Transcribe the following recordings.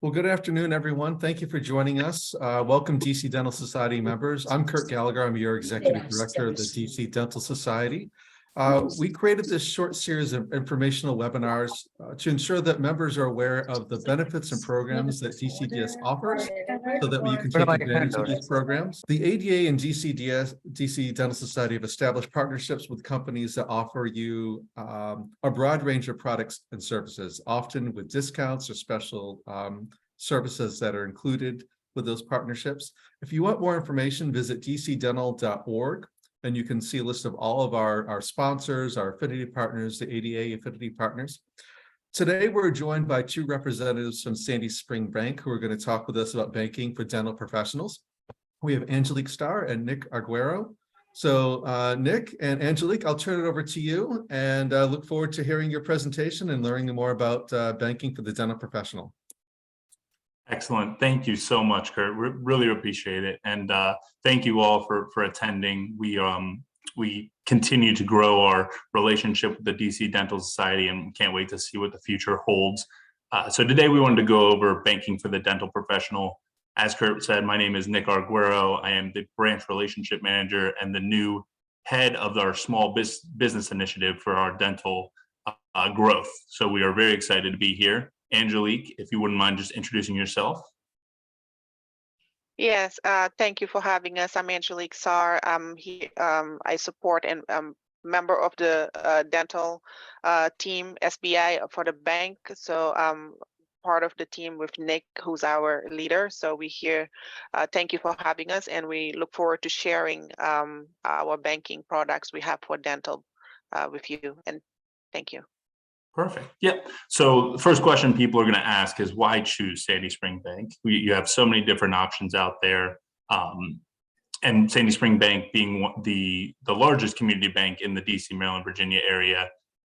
Well, good afternoon, everyone. Thank you for joining us. Welcome, DC Dental Society members. I'm Kurt Gallagher. I'm your Executive Director of the DC Dental Society. We created this short series of informational webinars to ensure that members are aware of the benefits and programs that DCDS offers so that you can take advantage of these programs. The ADA and DCDS, DC Dental Society, have established partnerships with companies that offer you a broad range of products and services, often with discounts or special services that are included with those partnerships. If you want more information, visit dcdental.org. And you can see a list of all of our sponsors, our affinity partners, the ADA affinity partners. Today, we're joined by two representatives from Sandy Spring Bank who are going to talk with us about banking for dental professionals. We have Angelique Starr and Nick Arguero. So Nick and Angelique, I'll turn it over to you and look forward to hearing your presentation and learning more about banking for the dental professional. Excellent. Thank you so much, Kurt. We really appreciate it. And thank you all for attending. We continue to grow our relationship with the DC Dental Society and can't wait to see what the future holds. So today we wanted to go over banking for the dental professional. As Kurt said, my name is Nick Arguero. I am the branch relationship manager and the new head of our small business initiative for our dental growth. So we are very excited to be here. Angelique, if you wouldn't mind just introducing yourself. Yes, thank you for having us. I'm Angelique Starr. I support and member of the dental team SBI for the bank. So I'm part of the team with Nick, who's our leader. So we here. Thank you for having us, and we look forward to sharing our banking products we have for dental with you. And thank you. Perfect. Yep. So the first question people are going to ask is why choose Sandy Spring Bank? You have so many different options out there. And Sandy Spring Bank being the largest community bank in the DC, Maryland, Virginia area.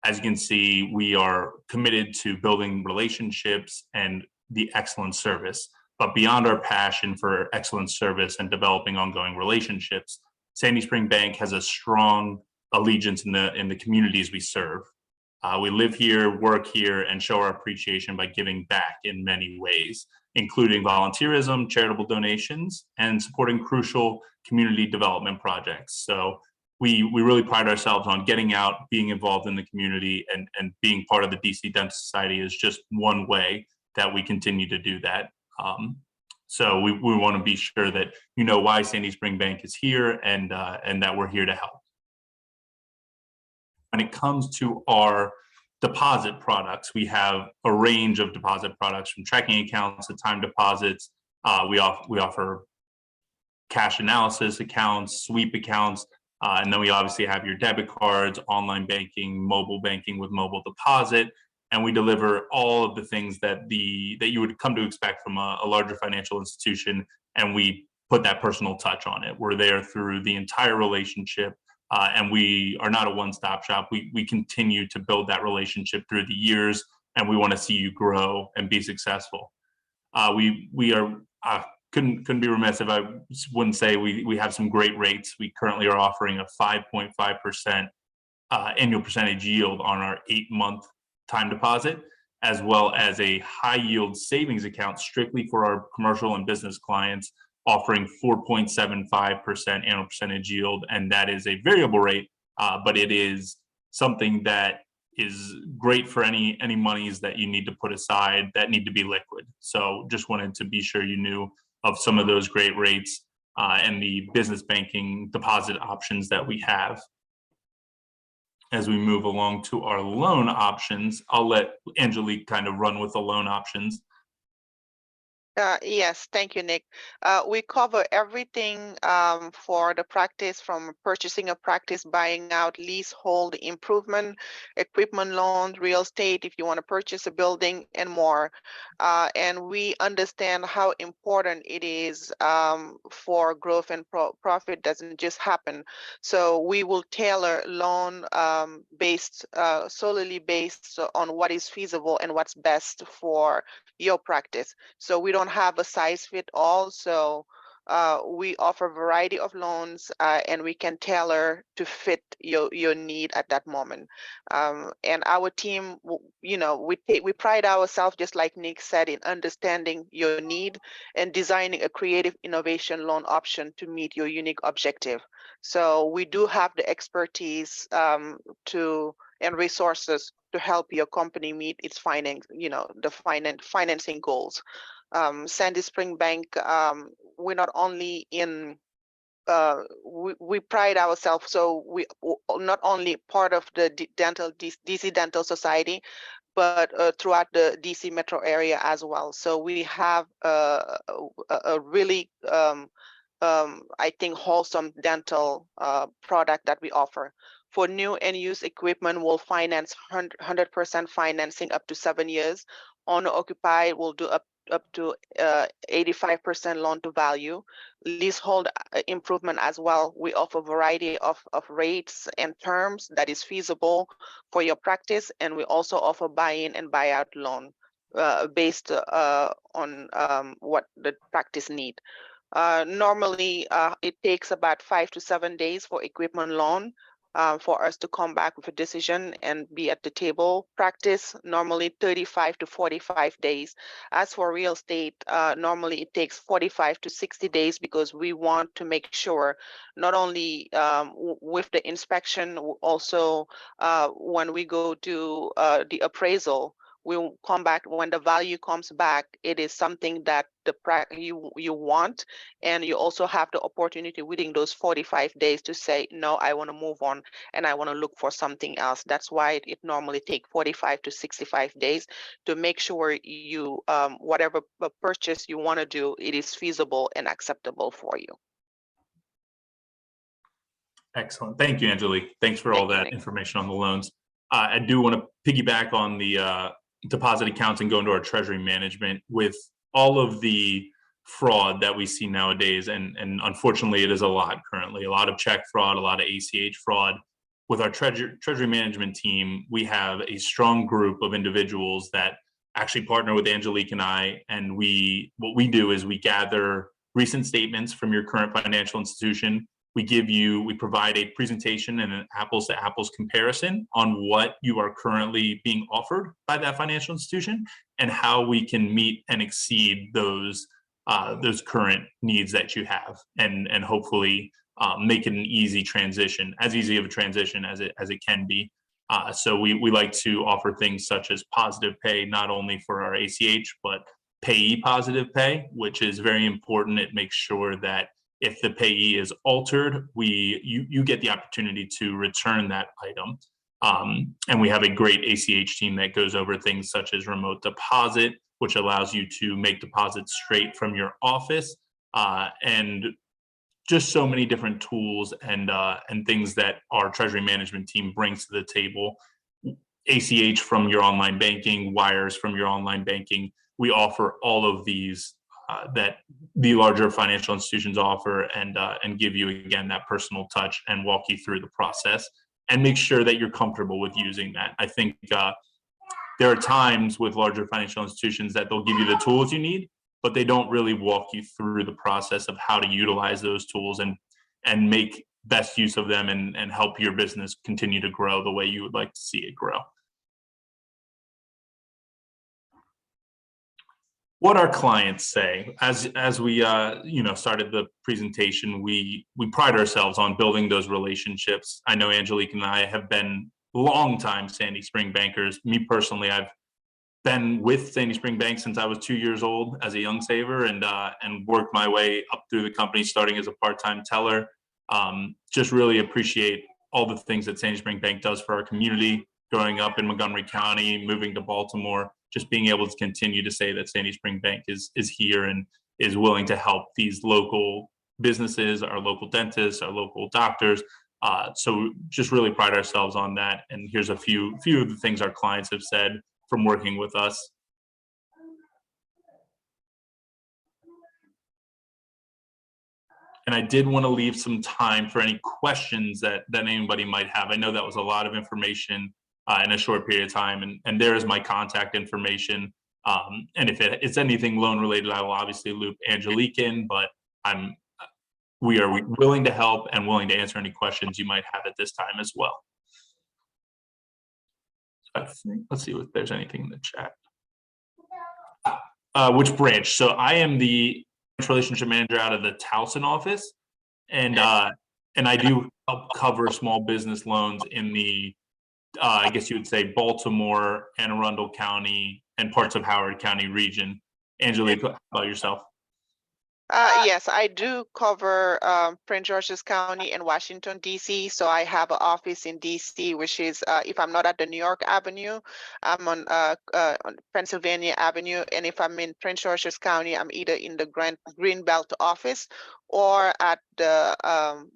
As you can see, we are committed to building relationships and the excellent service. But beyond our passion for excellent service and developing ongoing relationships, Sandy Spring Bank has a strong allegiance in the communities we serve. We live here, work here, and show our appreciation by giving back in many ways, including volunteerism, charitable donations, and supporting crucial community development projects. So we really pride ourselves on getting out, being involved in the community, and being part of the DC Dental Society is just one way that we continue to do that. So we want to be sure that you know why Sandy Spring Bank is here and that we're here to help. When it comes to our deposit products, we have a range of deposit products from checking accounts to time deposits. We offer cash analysis accounts, sweep accounts, and then we obviously have your debit cards, online banking, mobile banking with mobile deposit, and we deliver all of the things that you would come to expect from a larger financial institution, and we put that personal touch on it. We're there through the entire relationship. And we are not a one-stop shop. We continue to build that relationship through the years, and we want to see you grow and be successful. We are couldn't be remiss if I wouldn't say we have some great rates. We currently are offering a 5.5% annual percentage yield on our 8-month time deposit, as well as a high-yield savings account strictly for our commercial and business clients, offering 4.75% annual percentage yield, and that is a variable rate, but it is something that is great for any monies that you need to put aside that need to be liquid. So just wanted to be sure you knew of some of those great rates and the business banking deposit options that we have. As we move along to our loan options, I'll let Angelique kind of run with the loan options. Yes, thank you, Nick. We cover everything for the practice, from purchasing a practice, buying out, leasehold, improvement, equipment loans, real estate, if you want to purchase a building, and more. And we understand how important it is for growth and profit doesn't just happen. So we will tailor loan solely based on what is feasible and what's best for your practice. So we don't have a size fit all. So we offer a variety of loans, and we can tailor to fit your need at that moment. And our team, we pride ourselves, just like Nick said, in understanding your need and designing a creative innovation loan option to meet your unique objective. So we do have the expertise and resources to help your company meet its financing goals. Sandy Spring Bank, we're not only in we pride ourselves, so we not only part of the DC Dental Society, but throughout the DC metro area as well. So we have a really I think wholesome dental product that we offer. For new and used equipment, we'll finance 100% financing up to 7 years. Owner occupied will do up to 85% loan to value. Leasehold improvement as well. We offer a variety of rates and terms that is feasible for your practice, and we also offer buy-in and buy-out loan based on what the practice need. Normally, it takes about 5 to 7 days for equipment loan for us to come back with a decision and be at the table. Practice, normally 35 to 45 days. As for real estate, normally it takes 45 to 60 days because we want to make sure not only with the inspection, also when we go to the appraisal, we'll come back when the value comes back. It is something that you want, and you also have the opportunity within those 45 days to say, no, I want to move on and I want to look for something else. That's why it normally takes 45 to 65 days to make sure you whatever purchase you want to do, it is feasible and acceptable for you. Excellent. Thank you, Angelique. Thanks for all that information on the loans. I do want to piggyback on the deposit accounts and go into our treasury management. With all of the fraud that we see nowadays, and unfortunately it is a lot currently, a lot of check fraud, a lot of ACH fraud. With our treasury management team, we have a strong group of individuals that actually partner with Angelique and I, and what we do is we gather recent statements from your current financial institution. We provide a presentation and an apples to apples comparison on what you are currently being offered by that financial institution and how we can meet and exceed those current needs that you have, and hopefully make it an easy transition, as easy of a transition as it can be. So we like to offer things such as positive pay, not only for our ACH, but payee positive pay, which is very important. It makes sure that if the payee is altered, you get the opportunity to return that item. And we have a great ACH team that goes over things such as remote deposit, which allows you to make deposits straight from your office, and just so many different tools and things that our treasury management team brings to the table. ACH from your online banking, wires from your online banking. We offer all of these that the larger financial institutions offer, and give you, again, that personal touch and walk you through the process and make sure that you're comfortable with using that. I think there are times with larger financial institutions that they'll give you the tools you need, but they don't really walk you through the process of how to utilize those tools and make best use of them and help your business continue to grow the way you would like to see it grow. What our clients say, as we started the presentation, we pride ourselves on building those relationships. I know Angelique and I have been longtime Sandy Spring bankers. Me personally, I've been with Sandy Spring Bank since I was 2 years old as a young saver, and worked my way up through the company, starting as a part-time teller. Just really appreciate all the things that Sandy Spring Bank does for our community. Growing up in Montgomery County, moving to Baltimore, just being able to continue to say that Sandy Spring Bank is here and is willing to help these local businesses, our local dentists, our local doctors. So just really pride ourselves on that. And here's a few of the things our clients have said from working with us. And I did want to leave some time for any questions that anybody might have. I know that was a lot of information in a short period of time, and there is my contact information. And if it's anything loan related, I will obviously loop Angelique in, but I'm we are willing to help and willing to answer any questions you might have at this time as well. I think, let's see if there's anything in the chat. Which branch? So I am the relationship manager out of the Towson office, and I do help cover small business loans in the I guess you would say Baltimore, Anne Arundel County, and parts of Howard County region. Angelique, how about yourself? Yes, I do cover Prince George's County and Washington, D.C. So I have an office in D.C., which is, if I'm not at the New York Avenue, I'm on Pennsylvania Avenue. And if I'm in Prince George's County, I'm either in the Greenbelt office or at the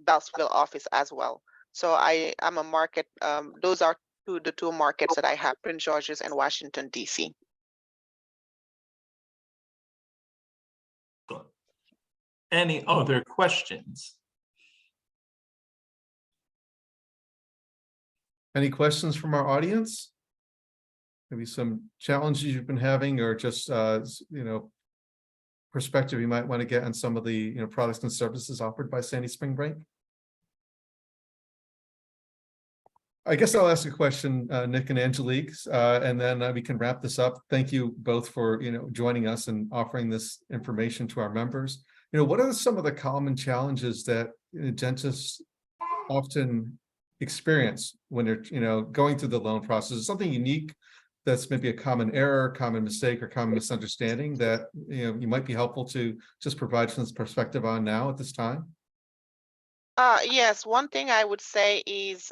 Beltsville office as well. So I'm a market, those are the two markets that I have, Prince George's and Washington, D.C. Any other questions? Any questions from our audience? Maybe some challenges you've been having, or just perspective you might want to get on some of the products and services offered by Sandy Spring Bank. I guess I'll ask a question, Nick and Angelique, and then we can wrap this up. Thank you both for joining us and offering this information to our members. What are some of the common challenges that dentists often experience when they're going through the loan process? Is something unique that's maybe a common error, common mistake, or common misunderstanding that you might be helpful to just provide some perspective on now at this time? Yes, one thing I would say is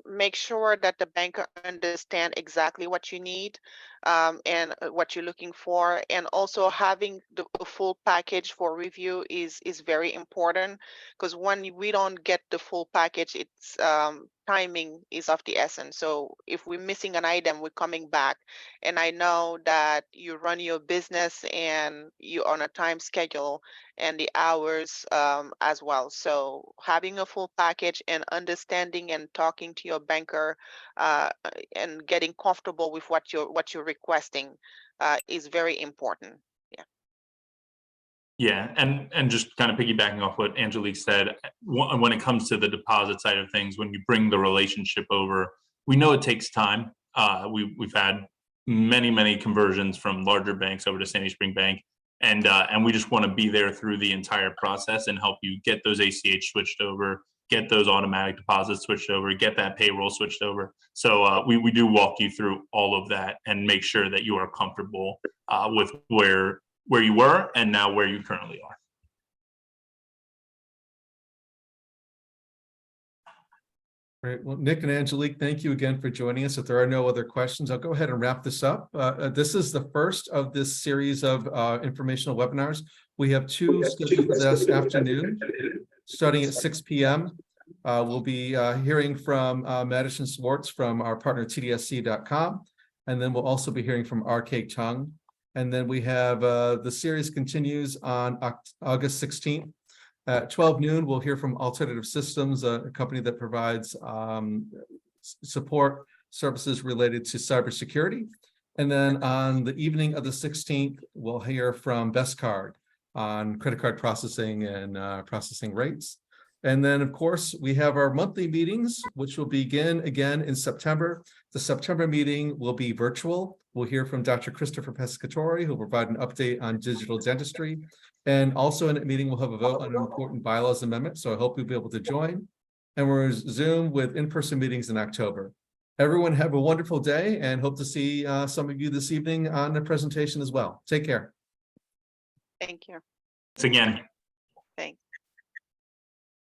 make sure that the banker understand exactly what you need and what you're looking for, and also having the full package for review is very important, because when we don't get the full package, it's timing is of the essence. So if we're missing an item, we're coming back, and I know that you run your business and you're on a time schedule and the hours as well. So having a full package and understanding and talking to your banker and getting comfortable with what you're requesting is very important. Yeah. Yeah, and just kind of piggybacking off what Angelique said, when it comes to the deposit side of things, when you bring the relationship over, we know it takes time. We've had many conversions from larger banks over to Sandy Spring Bank. And we just want to be there through the entire process and help you get those ACH switched over, get those automatic deposits switched over, get that payroll switched over. So we do walk you through all of that and make sure that you are comfortable with where you were and now where you currently are. Great. Well, Nick and Angelique, thank you again for joining us. If there are no other questions, I'll go ahead and wrap this up. This is the first of this series of informational webinars. We have two scheduled for this afternoon, starting at 6 p.m. We'll be hearing from Madison Swartz from our partner TDSC.com, and then we'll also be hearing from RK Chung. And then we have the series continues on August 16th. At 12 noon, we'll hear from Alternative Systems, a company that provides support services related to cybersecurity. And then on the evening of the 16th, we'll hear from Best Card on credit card processing and processing rates. And then, of course, we have our monthly meetings, which will begin again in September. The September meeting will be virtual. We'll hear from Dr. Christopher Pescatore, who will provide an update on digital dentistry. And also in that meeting, we'll have a vote on an important bylaws amendment. So I hope you'll be able to join. And we're Zoom with in-person meetings in October. Everyone have a wonderful day and hope to see some of you this evening on the presentation as well. Take care. Thank you. Thanks again. Thanks.